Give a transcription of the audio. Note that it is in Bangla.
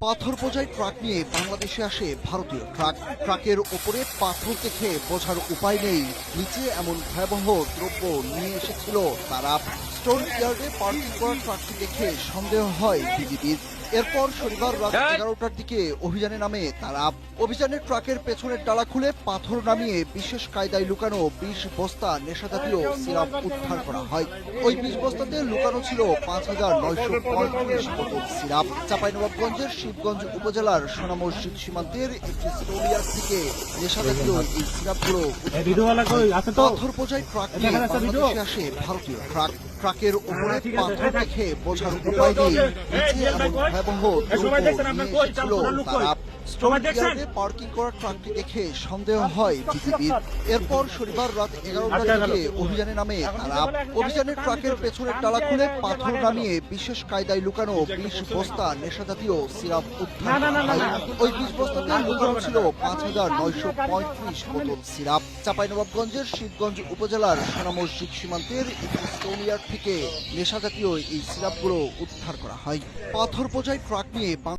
পাথর বোঝাই ট্রাক নিয়ে বাংলাদেশে আসে ভারতীয় ট্রাক। ট্রাকের ওপরে পাথর দেখে বোঝার উপায় নেই নিচে এমন ভয়াবহ দ্রব্য নিয়ে এসেছিল তারা। স্টোন ইয়ার্ডে পার্কিং করা ট্রাকটি দেখে সন্দেহ হয় বিজিবির। এরপর শনিবার রাত 11টার দিকে অভিযানে নামে তারা। অভিযানে ট্রাকের পেছনের ডালা খুলে পাথর নামিয়ে বিশেষ কায়দায় লুকানো 20 বস্তা নেশাজাতীয় সিরাপ উদ্ধার করা হয়। ওই 20 বস্তাতে লুকানো ছিল 5,935 বোতল সিরাপ। চাঁপাইনবাবগঞ্জের শিবগঞ্জ উপজেলার সোনা মসজিদ সীমান্তের একটি স্টোরিয়ার থেকে নেশাজাতীয় এই সিরাপগুলো পাথর বোঝাই ট্রাক নিয়ে বাংলাদেশে আসে ভারতীয় ট্রাক। ট্রাকের উপরে পাথর দেখে বোঝার উপায় নেই নিচে এমন ভয়াবহ দ্রব্য নিয়ে এসেছিল তারা। স্টোন ইয়ার্ডে পার্কিং করা ট্রাকটি দেখে সন্দেহ হয় বিজিবির। এরপর শনিবার রাত 11টার দিকে অভিযানে নামে তারা। অভিযানে ট্রাকের পেছনের ডালা খুলে পাথর নামিয়ে বিশেষ কায়দায় লুকানো 20 বস্তা নেশাজাতীয় সিরাপ উদ্ধার করা হয়। ওই 20 বস্তাতে লুকানো ছিল 5,935 বোতল সিরাপ। চাঁপাইনবাবগঞ্জের শিবগঞ্জ উপজেলার সোনা মসজিদ সীমান্তের একটি স্টোনিয়ার থেকে নেশাজাতীয় এই সিরাপগুলো উদ্ধার করা হয়। পাথর বোঝাই ট্রাক নিয়ে